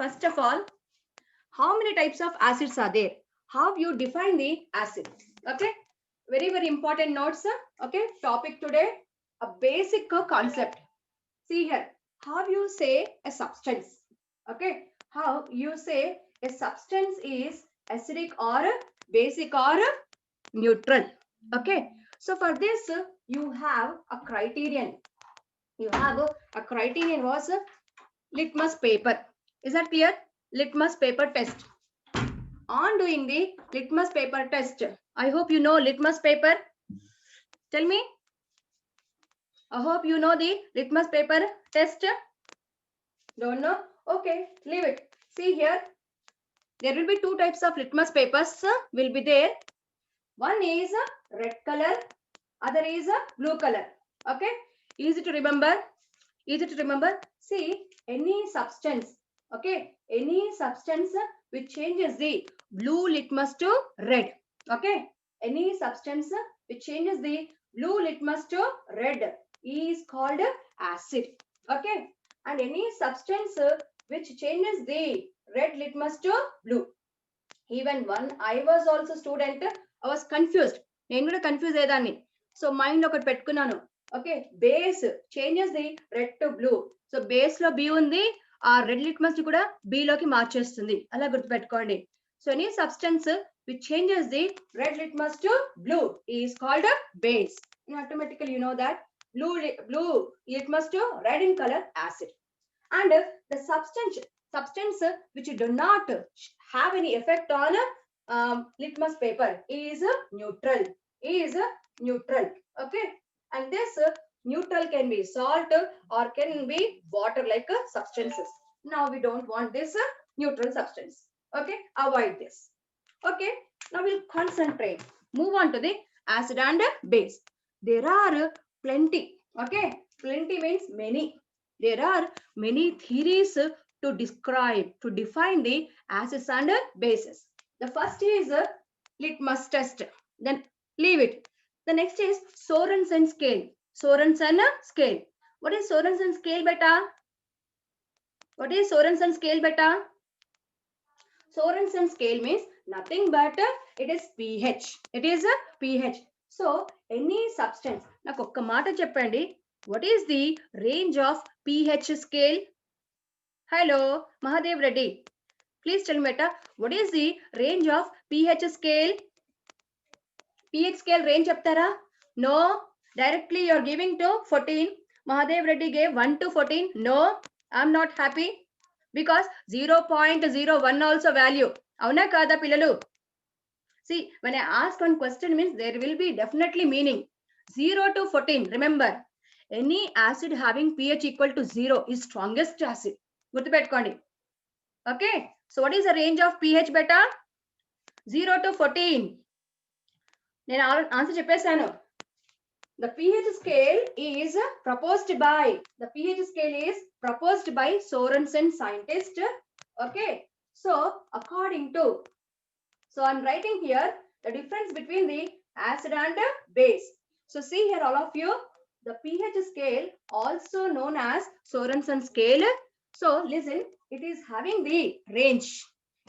First of all, how many types of acids are there? How you define the acid? Okay, very, very important notes. Okay, topic today, a basic concept. See here, how you say a substance. Okay, how you say a substance is acidic or basic or neutral. Okay, so for this you have a criterion. You have a criterion was litmus paper. Is that clear? Litmus paper test. On doing the litmus paper test, I hope you know litmus paper. Tell me. I hope you know the litmus paper test. Don't know? Okay, leave it. See here, there will be two types of litmus papers will be there. One is red color, other is blue color. Okay, easy to remember. Easy to remember. See, any substance, okay, any substance which changes the blue litmus to red. Okay, any substance which changes the blue litmus to red is called acid. Okay, and any substance which changes the red litmus to blue. Even when I was also student, I was confused. నేను కూడా confuse అయ్యేదాన్ని. So mind ఒకటి పెట్టుకున్నాను. Okay, base changes the red to blue. So base లో B ఉంది, ఆ red litmus కూడా B లోకి మార్చేస్తుంది. అలా గుర్తుపెట్టుకోండి. So any substance which changes the red litmus to blue is called base. Automatically you know that blue litmus to red in color acid. And the substance which do not have any effect on litmus paper is neutral. Okay, and this neutral can be salt or can be water like substances. Now we don't want this neutral substance. Okay, avoid this. Okay, now we'll concentrate, move on to the acid and base. There are plenty. Okay, plenty means many. There are many theories to describe, to define the acids and bases. The first is litmus test. Then leave it. The next is Sorensen scale. Sorensen scale. What is Sorensen scale, beta? What is Sorensen scale, beta? Sorensen scale means nothing but it is pH. It is a pH. So any substance. నాకు ఒక్క మాట చెప్పండి. What is the range of pH scale? Hello, Mahadev Reddy. Please tell me, beta, what is the range of pH scale? pH scale range చెప్తారా? No. Directly you are giving to 14. Mahadev Reddy gave 1 to 14. No, I am not happy. Because 0.01 also value. అవునా కాదా పిల్లలు? See, when I ask one question means there will be definitely meaning. 0 to 14. Remember, any acid having pH equal to 0 is strongest acid. గుర్తుపెట్టుకోండి. Okay, so what is the range of pH beta? 0 to 14. నేను answer చెప్పేశాను. The pH scale is proposed by Sorensen scientist. Okay, so according to, so I'm writing here the difference between the acid and base. So see here all of you, the pH scale also known as Sorensen scale. So listen, it is having the range.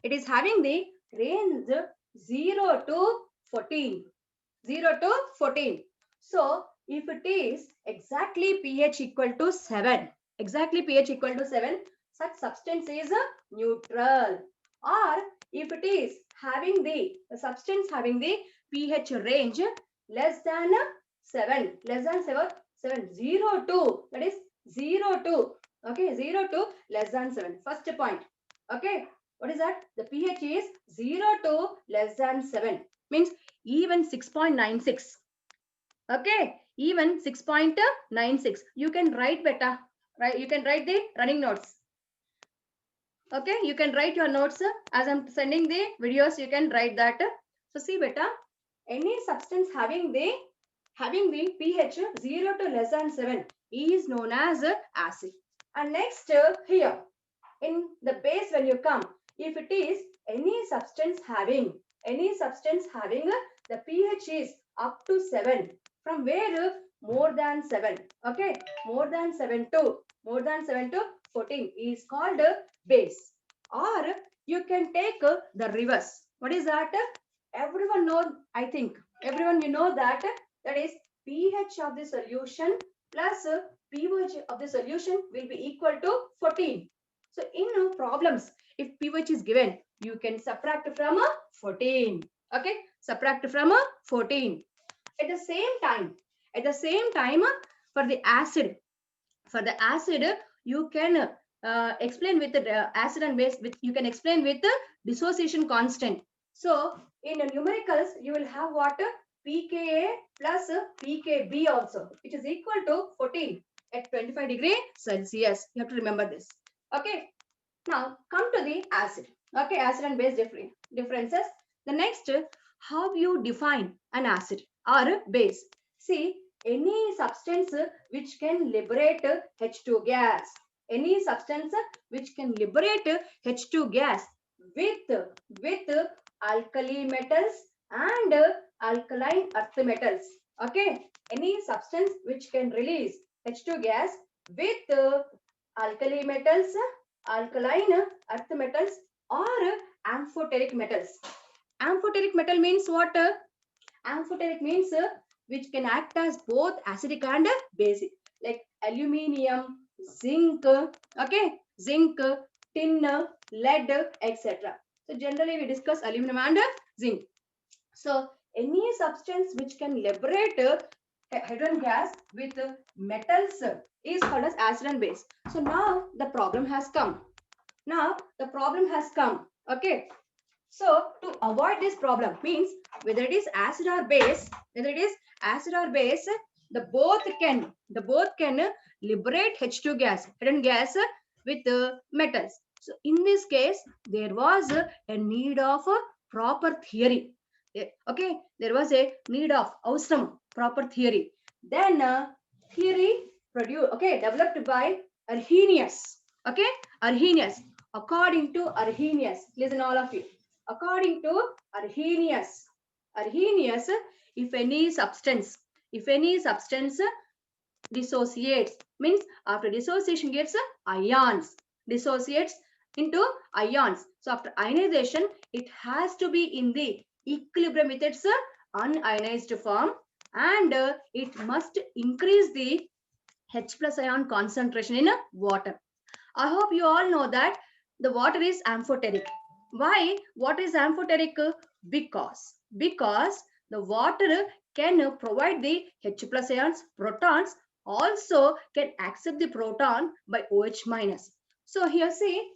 It is having the range 0 to 14. 0 to 14. So if it is exactly pH equal to 7, such substance is neutral. Or if it is having the substance having the pH range less than 7, 0 to, that is 0 to, okay, 0 to less than 7. First point. Okay, what is that? The pH is 0 to less than 7 means even 6.96. Okay, even 6.96. You can write beta, right? You can write the running notes. Okay, you can write your notes as I'm sending the videos. You can write that. So see beta, any substance having the pH 0 to less than 7 is known as acid. And next here in the base, when you come, if it is any substance having the pH is up to 7, from where more than 7, okay, more than 7 to 14 is called base. you can take the reverse. What is that? Everyone know, I think, everyone you know that that is pH of the solution plus pH of the solution will be equal to 14. So in problems, if pH is given, you can subtract from 14. Okay, subtract from 14. At the same time, for the acid, you can explain with the acid and base, with you can explain with the dissociation constant. So in numericals, you will have what? pKa plus pKb also, which is equal to 14 at 25 degree Celsius. You have to remember this. Okay. Now come to the acid. Okay, acid and base differences. The next, how you define an acid or base. See, any substance which can liberate H2 gas. Any substance which can liberate H2 gas with alkali metals and alkaline earth metals. Okay, any substance which can release H2 gas with alkali metals, alkaline earth metals, or amphoteric metals. Amphoteric metal means what? Amphoteric means which can act as both acidic and basic, like aluminium, zinc, okay, zinc, tin, lead, etc. So generally we discuss aluminum and zinc. So any substance which can liberate hydrogen gas with metals is called as acid and base. So now the problem has come. Okay. So to avoid this problem means whether it is acid or base, the both can liberate H2 gas, hidden gas with metals. So in this case, there was a need of a proper theory. Okay, there was a need of awesome proper theory. Then theory developed by Arrhenius. Okay, Arrhenius. According to Arrhenius, listen all of you. According to Arrhenius, if any substance dissociates, means after dissociation gives ions, dissociates into ions. So after ionization, it has to be in the equilibrium with its unionized form, and it must increase the H plus ion concentration in water. I hope you all know that the water is amphoteric. Why water is amphoteric? Because the water can provide the H plus ions, protons also can accept the proton by OH minus. So here see,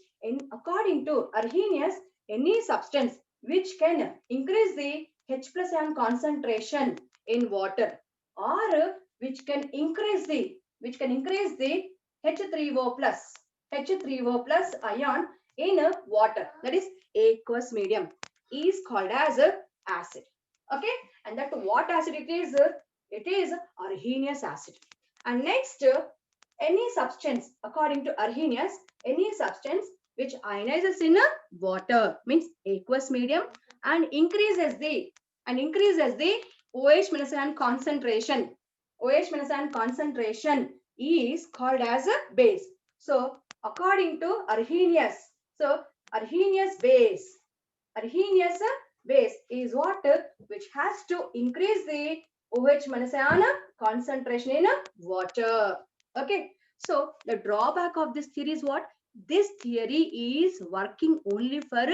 according to Arrhenius, any substance which can increase the H plus ion concentration in water, or which can increase the H3O plus ion in water, that is aqueous medium, is called as acid. Okay, and that what acid it is? It is Arrhenius acid. And next, any substance, according to Arrhenius, any substance which ionizes in water, means aqueous medium, and increases the OH minus ion concentration. OH minus ion concentration is called as a base. So according to Arrhenius, Arrhenius base is what? Which has to increase the OH minus ion concentration in water. Okay. So the drawback of this theory is what? This theory is working only for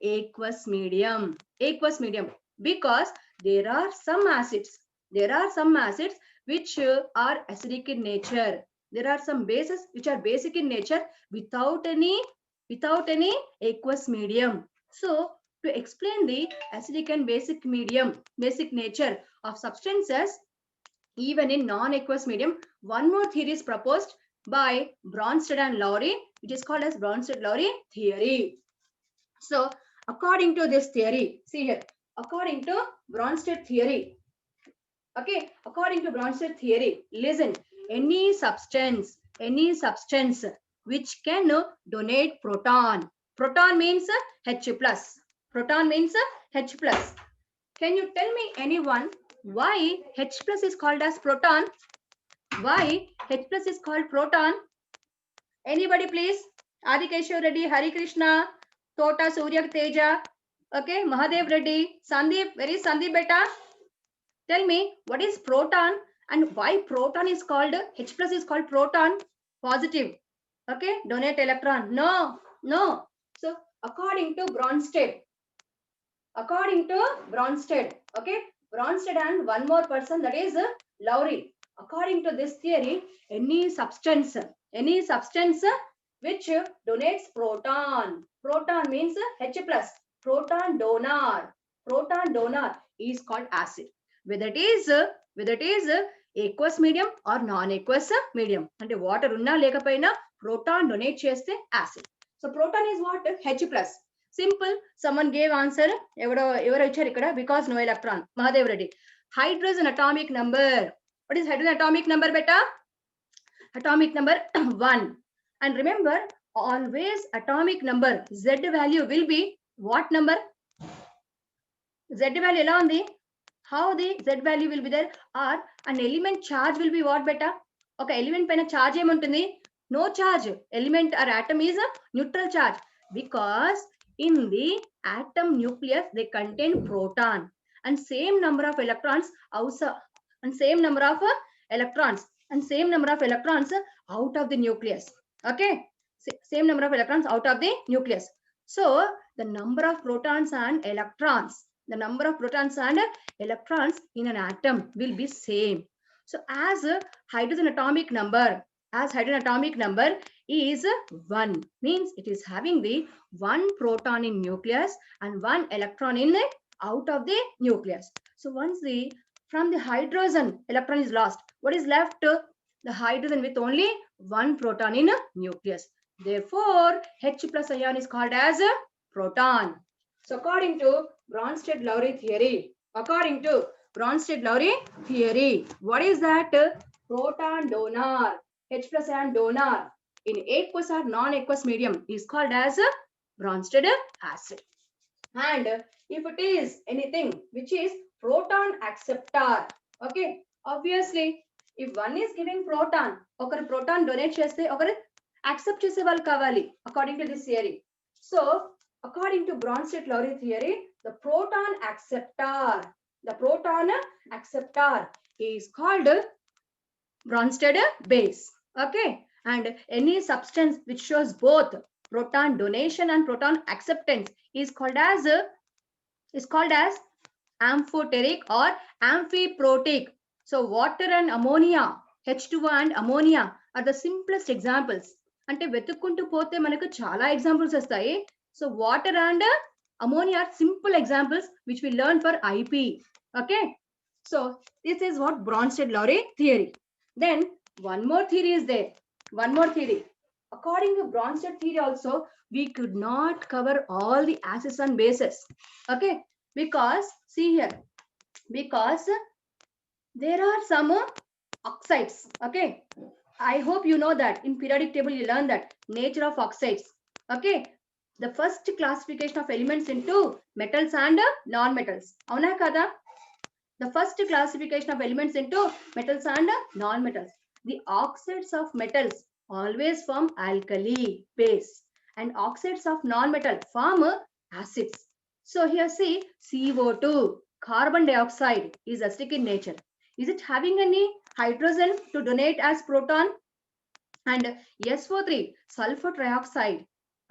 aqueous medium. Because there are some acids which are acidic in nature. There are some bases which are basic in nature without any aqueous medium. So to explain the acidic and basic nature of substances even in non-aqueous medium, one more theory is proposed by Bronsted and Lowry, which is called as Bronsted-Lowry theory. So according to this theory, see here, according to Bronsted theory, listen, any substance which can donate proton means H plus. Can you tell me anyone why H plus is called as proton? Why H plus is called proton? Anybody please? Adi Keshav Reddy, Hari Krishna, Tota Surya Teja, okay, Mahadev Reddy, Sandeep, where is Sandeep beta? Tell me, what is proton and why proton is called, H plus is called proton, positive, okay, donate electron, no, no. So according to Bronsted, okay, Bronsted and one more person, that is Lowry. According to this theory, any substance which donates proton means H plus, proton donor is called acid. Whether it is aqueous medium or non-aqueous medium. అంటే water ఉన్నా లేకపోయినా proton donate చేస్తే acid. So proton is what? H plus. Simple. Someone gave answer. ఎవరో ఇచ్చారు ఇక్కడ, because no electron. Mahadev Reddy. Hydrogen atomic number. What is hydrogen atomic number, beta? Atomic number 1. And remember, always atomic number Z value will be what number? Z value ఎలా ఉంది? How the Z value will be there? Or an element charge will be what, beta? ఒక element పైన charge ఏముంటుంది? No charge. Element or atom is a neutral charge, because in the atom nucleus they contain proton and same number of electrons outside, and same number of electrons out of the nucleus. Okay, same number of electrons out of the nucleus. So the number of protons and electrons in an atom will be same. So as hydrogen atomic number is 1, means it is having the 1 proton in nucleus and 1 electron in out of the nucleus. So once from the hydrogen electron is lost, what is left? The hydrogen with only 1 proton in nucleus. Therefore H plus ion is called as proton. So according to Bronsted-Lowry theory, what is that? Proton donor, H plus ion donor in aqueous or non-aqueous medium is called as Bronsted acid. And if it is anything which is proton acceptor, okay, obviously if one is giving proton, okaru proton donate cheste okaru accept chese vallu kavali, according to this theory. So according to Bronsted-Lowry theory, the proton acceptor is called Bronsted base. Okay, and any substance which shows both proton donation and proton acceptance is called as amphoteric or amphiprotic. So water and ammonia, H2O and ammonia are the simplest examples. అంటే వెతుక్కుంటూ పోతే మనకు చాలా examples వస్తాయి. So water and ammonia are simple examples which we learn for IP. Okay, so this is what Bronsted-Lowry theory. Then one more theory is there. According to Bronsted theory also, we could not cover all the acids and bases. Okay, because see here, because there are some oxides. Okay, I hope you know that in periodic table you learn that nature of oxides. Okay, the first classification of elements into metals and non-metals. Avuna kada? The first classification of elements into metals and non-metals. The oxides of metals always form alkali base, and oxides of non-metal form acids. So here see, CO2, carbon dioxide, is acidic in nature. Is it having any hydrogen to donate as proton? And SO3, sulfur trioxide,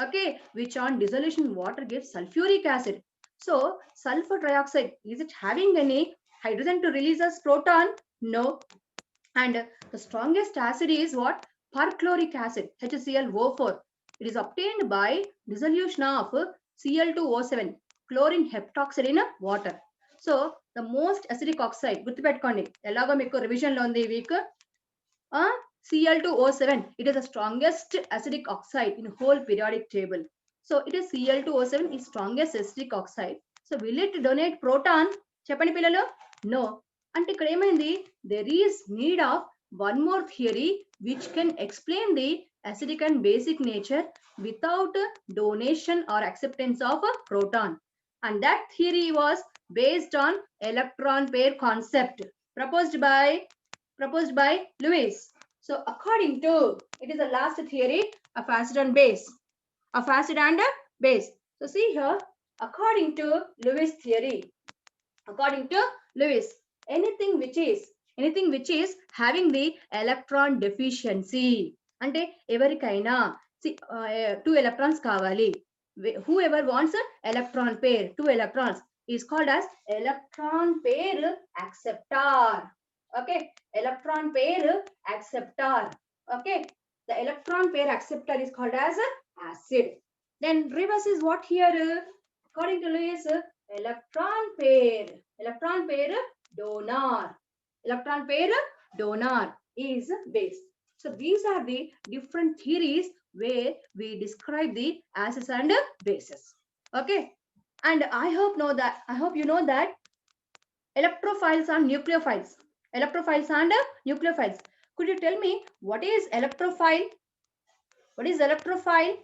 okay, which on dissolution in water gives sulfuric acid. So sulfur trioxide, is it having any hydrogen to release as proton? No. And the strongest acid is what? Perchloric acid, HClO4. It is obtained by dissolution of Cl2O7, chlorine heptoxide in water. So the most acidic oxide, గుర్తుపెట్టుకోండి ఎలాగో మీకు revision లో ఉంది ఈ week, Cl2O7, it is the strongest acidic oxide in whole periodic table. So it is Cl2O7 is strongest acidic oxide. So will it donate proton? చెప్పండి పిల్లలు. No. అంటే ఇక్కడ ఏమైంది? There is need of one more theory which can explain the acidic and basic nature without donation or acceptance of a proton. And that theory was based on electron pair concept proposed by Lewis. So according to, it is the last theory of acid and base. of acid and base. So see here, according to Lewis theory, according to Lewis, anything which is having the electron deficiency, అంటే ఎవరికైనా two electrons కావాలి, whoever wants an electron pair, two electrons, is called as electron pair acceptor. Okay, electron pair acceptor. Okay, the electron pair acceptor is called as acid. Then reverse is what here? According to Lewis, electron pair donor, electron pair donor is base. So these are the different theories where we describe the acids and bases. Okay, and I hope you know that electrophiles and nucleophiles, electrophiles and nucleophiles. Could you tell me what is electrophile? What is electrophile?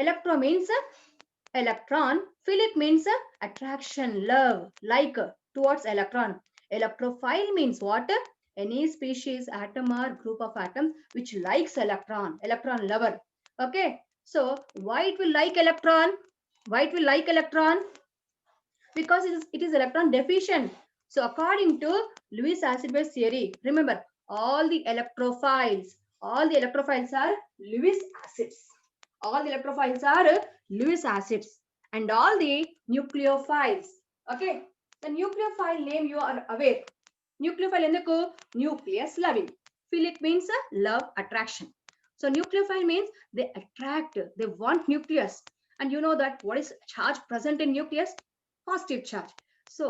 Electro means electron, philic means attraction, love, like towards electron. Electrophile means what? Any species, atom or group of atoms which likes electron, electron lover. Okay, so why it will like electron? Why it will like electron? Because it is electron deficient. So according to Lewis acid base theory, remember all the electrophiles are Lewis acids. All the electrophiles are Lewis acids, and all the nucleophiles. Okay, the nucleophile name you are aware. Nucleophile enduku nucleus loving. Philic means love, attraction. So nucleophile means they attract, they want nucleus. And you know that what is charge present in nucleus? Positive charge. So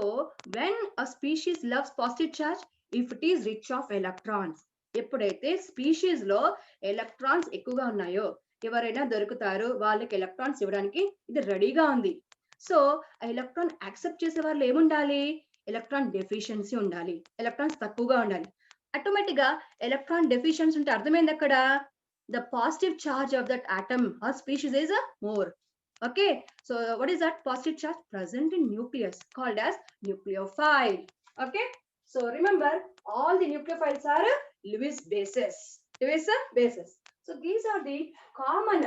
when a species loves positive charge, if it is rich of electrons, ఎప్పుడైతే species లో electrons ఎక్కువగా ఉన్నాయో, ఎవరైనా దొరుకుతారు, వాళ్ళకి electrons ఇవ్వడానికి ఇది రెడీగా ఉంది. సో ఆ ఎలక్ట్రాన్ యాక్సెప్ట్ చేసే వాళ్ళు ఏముండాలి? ఎలక్ట్రాన్ డెఫిషియన్సీ ఉండాలి, ఎలక్ట్రాన్స్ తక్కువగా ఉండాలి. ఆటోమేటిక్ గా ఎలక్ట్రాన్ డెఫిషియన్సీ ఉంటే అర్థమైంది అక్కడ the positive charge of that atom or species is more. Okay, so what is that positive charge present in nucleus called as nucleophile? Okay, so remember all the nucleophiles are Lewis bases. Lewis bases. So these are the common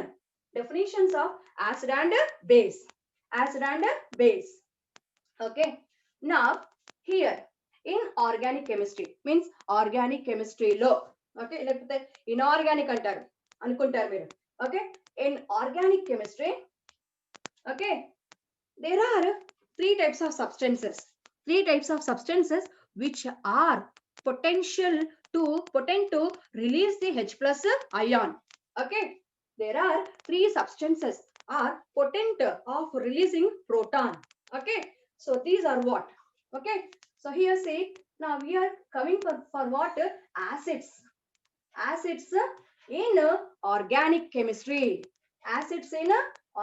definitions of acid and base. Acid and base. Okay, now here in organic chemistry means organic chemistry lo, okay, లేకపోతే inorganic అంటారు అనుకుంటారు మీరు. Okay, in organic chemistry, okay, there are three types of substances which are potent to release the H plus ion. Okay, there are three substances are potent of releasing proton. Okay, so these are what? Okay, so here say, now we are coming for what? Acids in organic chemistry. Acids in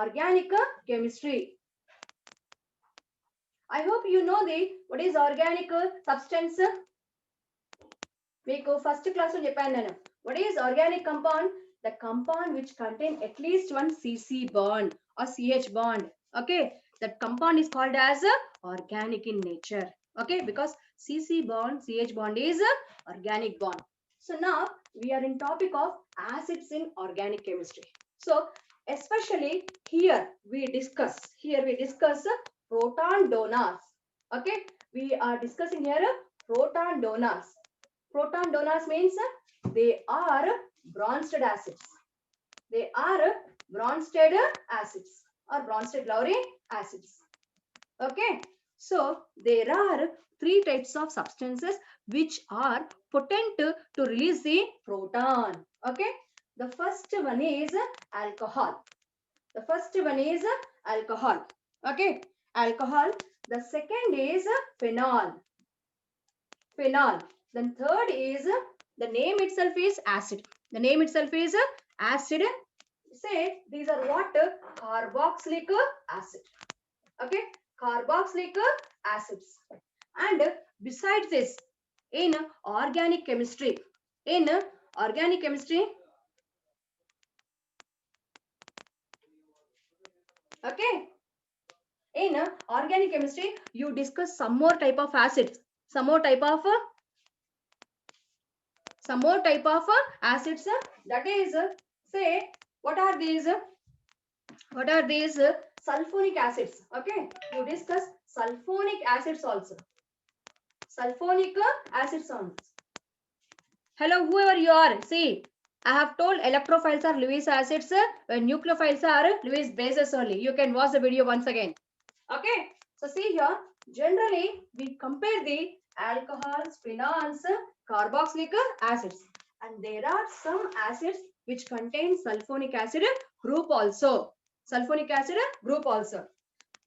organic chemistry. I hope you know what is organic substance. మీకు first class లో చెప్పాను నేను, what is organic compound? The compound which contain at least one CC bond or CH bond. Okay, that compound is called as organic in nature. Okay, because CC bond, CH bond is organic bond. So now we are in topic of acids in organic chemistry. So especially here we discuss proton donors. Okay, we are discussing here proton donors. Proton donors means they are Bronsted acids. They are Bronsted acids or Bronsted-Lowry acids. Okay, so there are three types of substances which are potent to release the proton. Okay, the first one is alcohol. The first one is alcohol. Okay, alcohol. The second is phenol. Then third is, the name itself is acid. The name itself is acid. Say these are what? Carboxylic acid. Okay, carboxylic acids. And besides this, in organic chemistry, okay, in organic chemistry you discuss some more type of acids, some more type of acids. That is, say what are these? What are these sulfonic acids? Okay, you discuss sulfonic acids also. Sulfonic acids also. Hello, whoever you are, see, I have told electrophiles are Lewis acids, nucleophiles are Lewis bases only. You can watch the video once again. Okay, so see here, generally we compare the alcohols, phenols, carboxylic acids, and there are some acids which contain sulfonic acid group also. Sulfonic acid group also.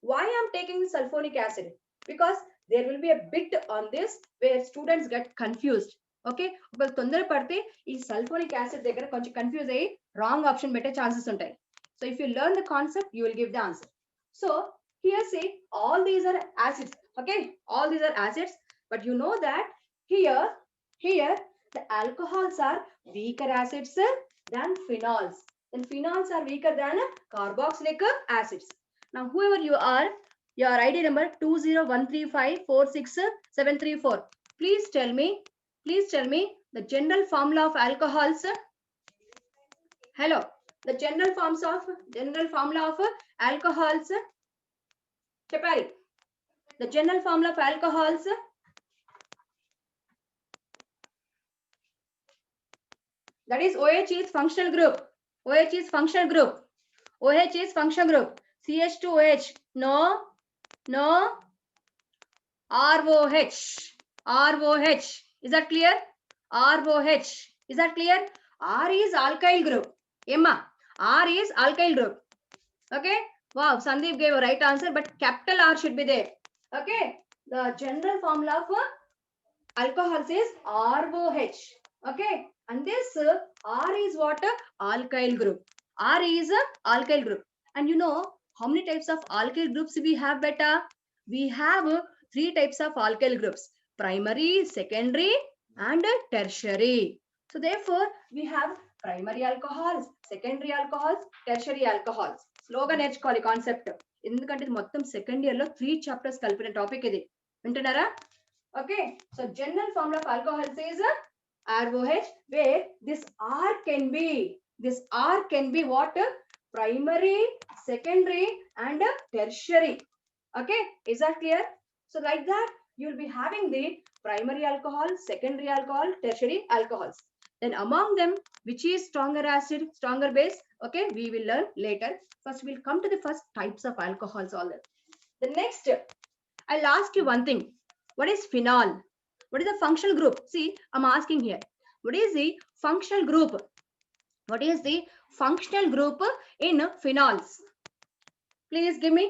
Why I am taking sulfonic acid? Because there will be a bit on this where students get confused. Okay, ఒకవేళ తొందర పడితే ఈ sulphonic acid దగ్గర కొంచెం confuse అయ్యి wrong option పెట్టే chances ఉంటాయి. So if you learn the concept you will give the answer. So here say all these are acids. Okay, all these are acids, but you know that here the alcohols are weaker acids than phenols, and phenols are weaker than carboxylic acids. Now whoever you are, your ID number 20135467734. Please tell me the general formula of alcohols. Hello, the general formula of alcohols. Chapari, the general formula of alcohols. That is OH is functional group. OH is functional group. OH is functional group. CH2OH. No. ROH. ROH. Is that clear? ROH. Is that clear? R is alkyl group. Emma. R is alkyl group. Okay. Wow, Sandeep gave a right answer, but capital R should be there. Okay. The general formula of alcohols is ROH. Okay. And this R is what? Alkyl group. R is alkyl group. And you know how many types of alkyl groups we have, beta? We have 3 types of alkyl groups: primary, secondary, and tertiary. So therefore, we have primary alcohols, secondary alcohols, tertiary alcohols. Slogan నేర్చుకోవాలి concept, ఎందుకంటే ఇది మొత్తం second year లో 3 chapters కలిపిన topic ఇది. వింటున్నారా? Okay, so general formula of alcohols is ROH, where this R can be what? Primary, secondary, and tertiary. Okay, is that clear? So like that, you will be having the primary alcohol, secondary alcohol, tertiary alcohols. Then among them, which is stronger acid, stronger base? Okay, we will learn later. First, we'll come to the first types of alcohols. All that. The next, I'll ask you one thing. What is phenol? What is the functional group? See, I'm asking here. What is the functional group? What is the functional group in phenols? Please give me.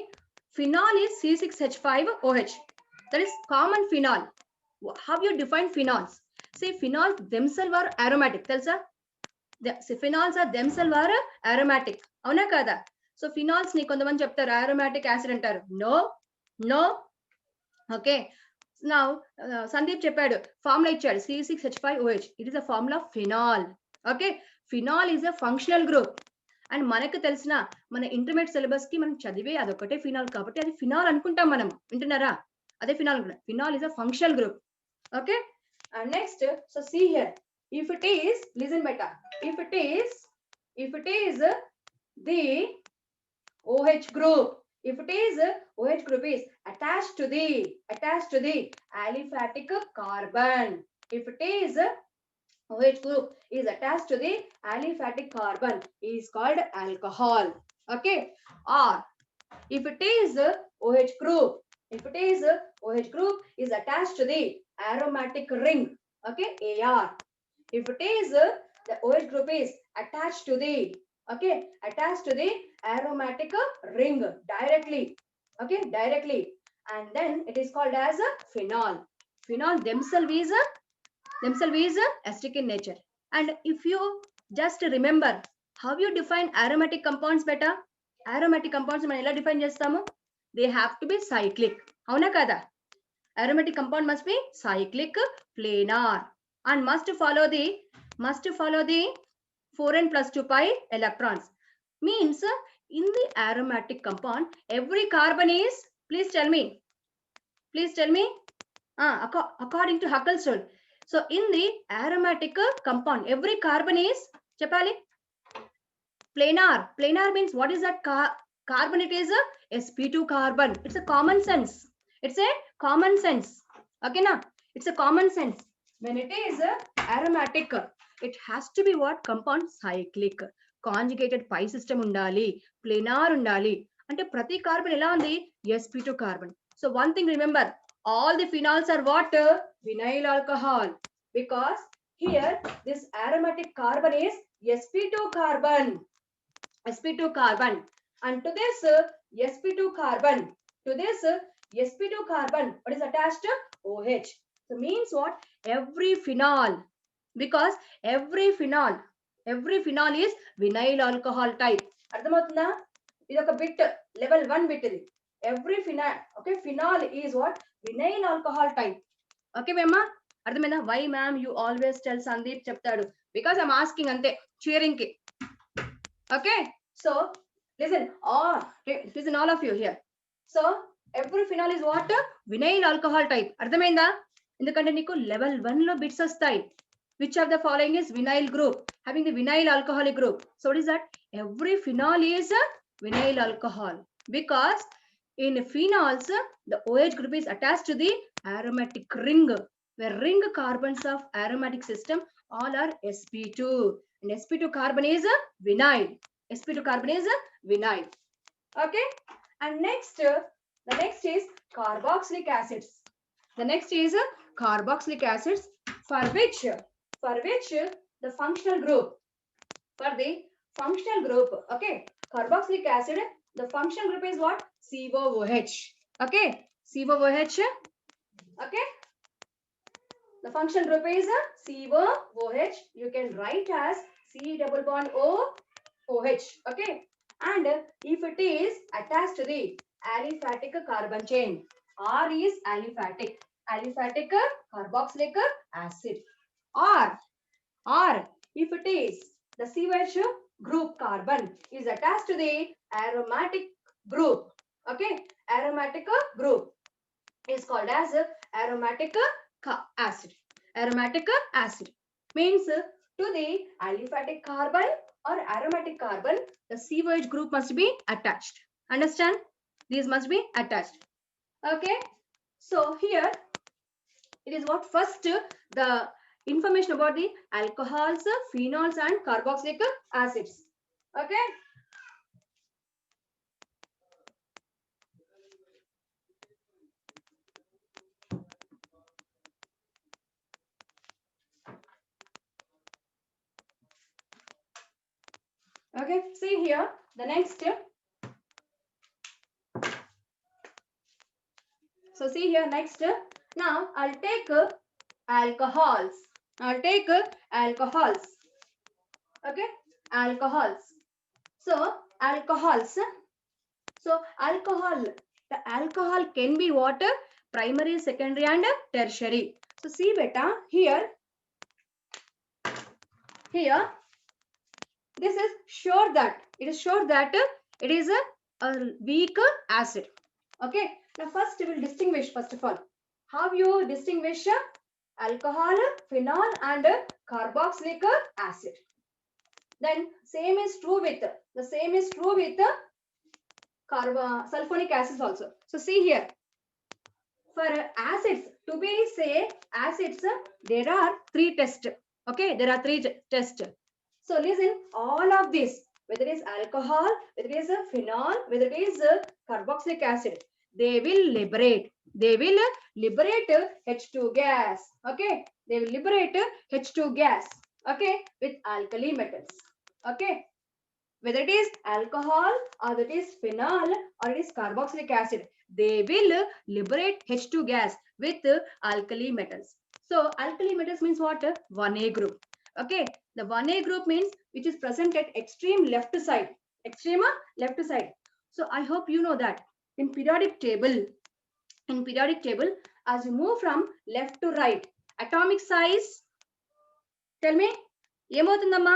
Phenol is C6H5OH. That is common phenol. How you define phenols? See, phenols themselves are aromatic. Telsa? The phenols are themselves are aromatic. Avuna kada? So phenols ni kondaman cheptaru aromatic acid antaru. No. Okay. Now Sandeep cheppadu formula ichadu C6H5OH. It is a formula of phenol. Okay, phenol is a functional group. And మనకు తెలిసిన మన intermediate syllabus కి మనం చదివే అదొకటే phenol కాబట్టి అది phenol అనుకుంటాం మనం. వింటున్నారా? అదే phenol. Phenol is a functional group. Okay, and next, so see here, if it is, listen beta, if it is the OH group, if it is OH group is attached to the aliphatic carbon, if it is OH group is attached to the aliphatic carbon, is called alcohol. Okay, or if it is OH group is attached to the aromatic ring, okay, AR. If it is the OH group is attached to the aromatic ring directly, okay, and then it is called as a phenol. Phenol themselves is acidic in nature. And if you just remember how you define aromatic compounds, beta, aromatic compounds మనం ఎలా define చేస్తాము? They have to be cyclic. అవునా కదా? Aromatic compound must be cyclic, planar, and must follow the 4n plus 2 pi electrons. Means in the aromatic compound, every carbon is, please tell me, according to Huckel's rule. So in the aromatic compound, every carbon is, Chapali, Planar. Planar means what is that carbon? It is a sp2 carbon. It's a common sense. It's a common sense. Okay, na? It's a common sense. When it is aromatic, it has to be what? Compound cyclic. Conjugated pi system undali. Planar undali. Ante prati carbon ela undi? sp2 carbon. So one thing remember, all the phenols are what? Vinyl alcohol. Because here this aromatic carbon is sp2 carbon. sp2 carbon. And to this sp2 carbon, sp2 carbon, what is attached? OH. So means what? Every phenol, because every phenol is vinyl alcohol type. అర్థమవుతుందా? ఇది ఒక bit, level 1 bit ఇది. Every phenol, okay, phenol is what? Vinyl alcohol type. Okay, మేమ్మా? అర్థమైందా? Why ma'am you always tell Sandeep చెప్తాడు? Because I'm asking అంతే, cheering కి. Okay, so listen all of you here. So every phenol is what? Vinyl alcohol type. అర్థమైందా? ఎందుకంటే నీకు level 1 లో bits వస్తాయి. Which of the following is vinyl group, having the vinyl alcoholic group? So what is that? Every phenol is a vinyl alcohol, because in phenols the OH group is attached to the aromatic ring, where ring carbons of aromatic system all are sp2, and sp2 carbon is a vinyl. sp2 carbon is a vinyl. Okay, and the next is carboxylic acids. The next is carboxylic acids, for which the functional group, okay, carboxylic acid, the functional group is what? COOH. Okay, COOH. Okay, the functional group is COOH. You can write as C double bond OH. Okay, and if it is attached to the aliphatic carbon chain, R is aliphatic carboxylic acid. Or if it is the COH group carbon is attached to the aromatic group, okay, aromatic group is called as aromatic acid. Aromatic acid means to the aliphatic carbon or aromatic carbon, the COH group must be attached. Understand? These must be attached. Okay, so here it is what? First the information about the alcohols, phenols and carboxylic acids. Okay, okay, see here the next. So see here next. Now I'll take alcohols. Okay, alcohols. So alcohols. So alcohol, the alcohol can be what? Primary, secondary and tertiary. So see beta, here this is sure that it is a weak acid. Okay, now first we will distinguish. First of all, how you distinguish alcohol, phenol and carboxylic acid. Then same is true with sulfonic acids also. So see here, for acids, to be say acids, there are 3 tests. Okay, there are 3 tests. So listen, all of this, whether it is alcohol, whether it is a phenol, whether it is a carboxylic acid, they will liberate H2 gas. Okay, they will liberate H2 gas. Okay, with alkali metals. Okay, whether it is alcohol or it is phenol or it is carboxylic acid, they will liberate H2 gas with alkali metals. So alkali metals means what? 1A group. Okay, the 1A group means which is present at extreme left side. So I hope you know that in periodic table, as you move from left to right, atomic size, tell me, ఏమవుతుందమ్మా?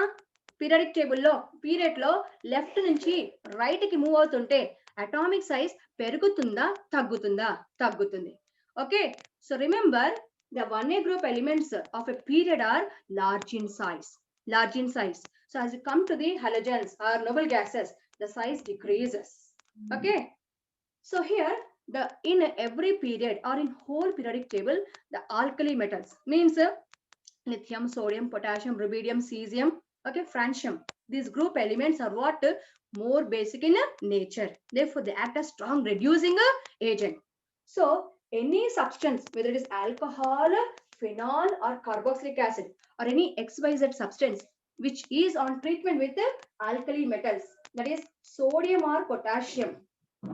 Periodic టేబుల్లో పీరియడ్లో left నుంచి right కి move అవుతుంటే atomic size పెరుగుతుందా తగ్గుతుంది. Okay, so remember the 1A group elements of a period are large in size. So as you come to the halogens or noble gases, the size decreases. Okay. So here, the in every period or in whole periodic table, the alkali metals means lithium, sodium, potassium, rubidium, cesium, okay, francium. These group elements are what more basic in nature. Therefore, they act as strong reducing agent. So, any substance, whether it is alcohol, phenol, or carboxylic acid, or any XYZ substance which is on treatment with alkali metals, that is sodium or potassium.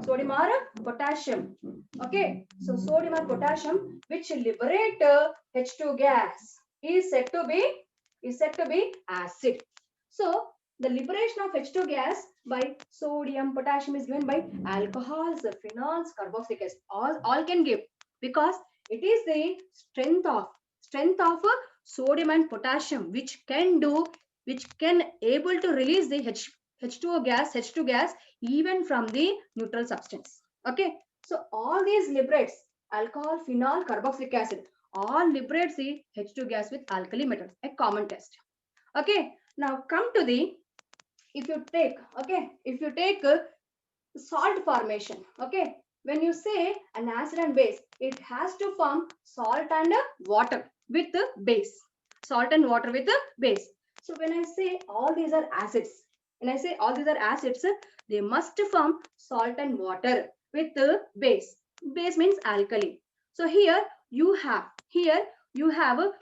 Sodium or potassium. Okay, so sodium or potassium which liberate H2 gas is said to be acid. So the liberation of H2 gas by sodium, potassium is given by alcohols, phenols, carboxylic acid. All can give because it is the strength of sodium and potassium which can able to release the H2O gas, H2 gas even from the neutral substance. Okay, so all these liberates alcohol, phenol, carboxylic acid all liberates the H2 gas with alkali metals, a common test. Okay, now come to the if you take salt formation. Okay, when you say an acid and base, it has to form salt and water with the base. Salt and water with the base. So when I say all these are acids, when I say all these are acids, they must form salt and water with the base. Base means alkali. So here you have a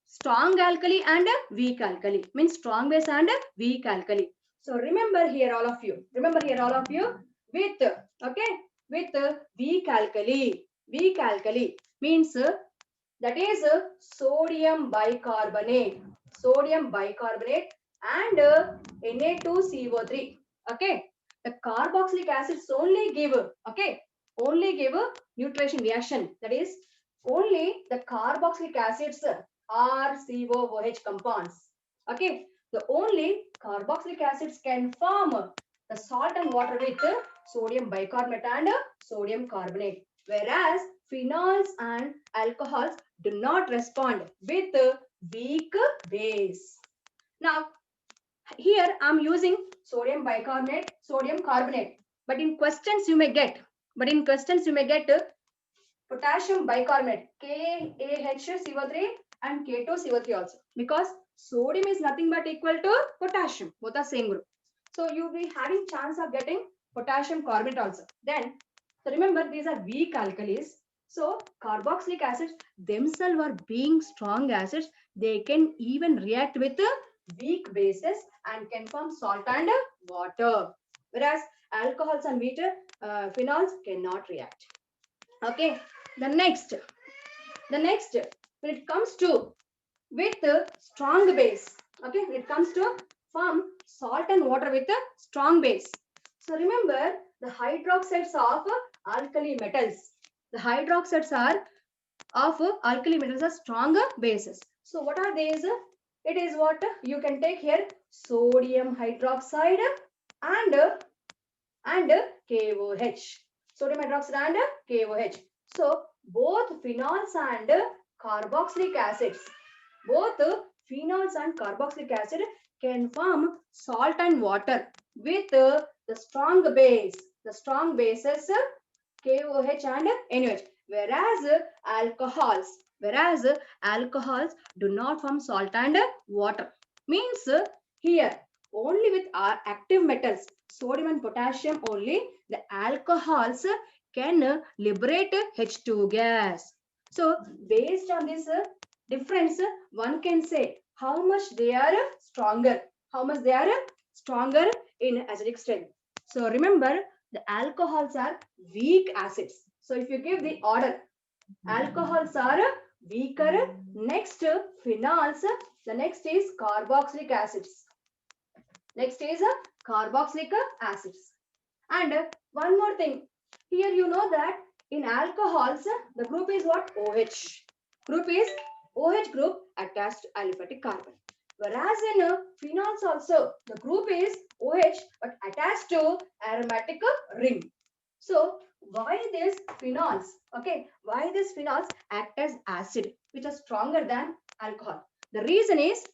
strong alkali and a weak alkali. Means strong base and a weak alkali. So remember here all of you. Remember here all of you with okay with weak alkali means that is sodium bicarbonate and Na2CO3. Okay, the carboxylic acids only give a neutration reaction, that is only the carboxylic acids are COOH compounds. Okay, the only carboxylic acids can form the salt and water with sodium bicarbonate and sodium carbonate, whereas phenols and alcohols do not respond with weak base. Now, here I'm using sodium bicarbonate, sodium carbonate, but in questions you may get, potassium bicarbonate, KaHCO3 and K2CO3 also, because sodium is nothing but equal to potassium, both are same group. So you'll be having chance of getting potassium carbonate also. Then, so remember these are weak alkalis. So carboxylic acids themselves are being strong acids. They can even react with weak bases and can form salt and water. Whereas alcohols and phenols cannot react. Okay, the next, when it comes to with a strong base, okay, when it comes to form salt and water with a strong base. So remember the hydroxides of alkali metals. The hydroxides are of alkali metals are stronger bases. So what are these? It is what you can take here sodium hydroxide and KOH. Sodium hydroxide and KOH. So both phenols and carboxylic acids, both phenols and carboxylic acid can form salt and water with the strong base. The strong bases KOH and NaOH. Whereas alcohols do not form salt and water. Means here only with our active metals, sodium and potassium only, the alcohols can liberate H2 gas. So based on this difference, one can say how much they are stronger, in acidic strength. So remember the alcohols are weak acids. So if you give the order, alcohols are weaker, next phenols, the next is carboxylic acids. Next is carboxylic acids. And one more thing, here you know that in alcohols, the group is what? OH. Group is OH group attached to aliphatic carbon. Whereas in phenols also, the group is OH but attached to aromatic ring. So why these phenols? Okay, why these phenols act as acid, which are stronger than alcohol? The reason is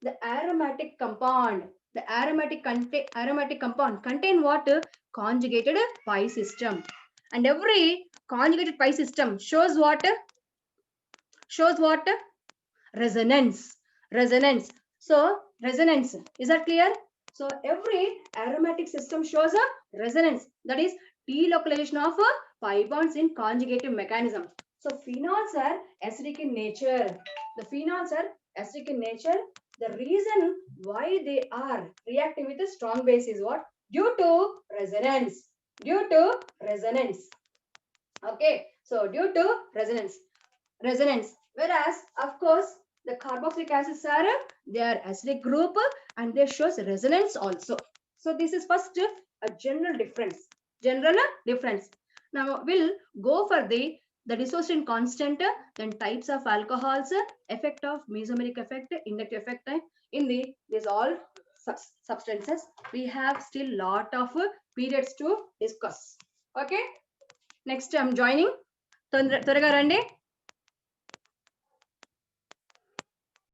the aromatic compound. The aromatic compound contain what? Conjugated pi system. And every conjugated pi system shows what? Shows what? Resonance. Resonance. So resonance. Is that clear? So every aromatic system shows a resonance. That is delocalization of pi bonds in conjugative mechanism. So phenols are acidic in nature. The phenols are acidic in nature. The reason why they are reacting with a strong base is what? Due to resonance. Due to resonance. Okay. So due to resonance. Resonance. Whereas, of course, the carboxylic acids are they are acidic group and they shows resonance also. So this is first a general difference. General difference. Now we'll go for the dissociation constant, then types of alcohols, effect of mesomeric effect, inductive effect in these all substances. We have still lot of periods to discuss. Okay. Next I'm joining. త్వరగా రండి.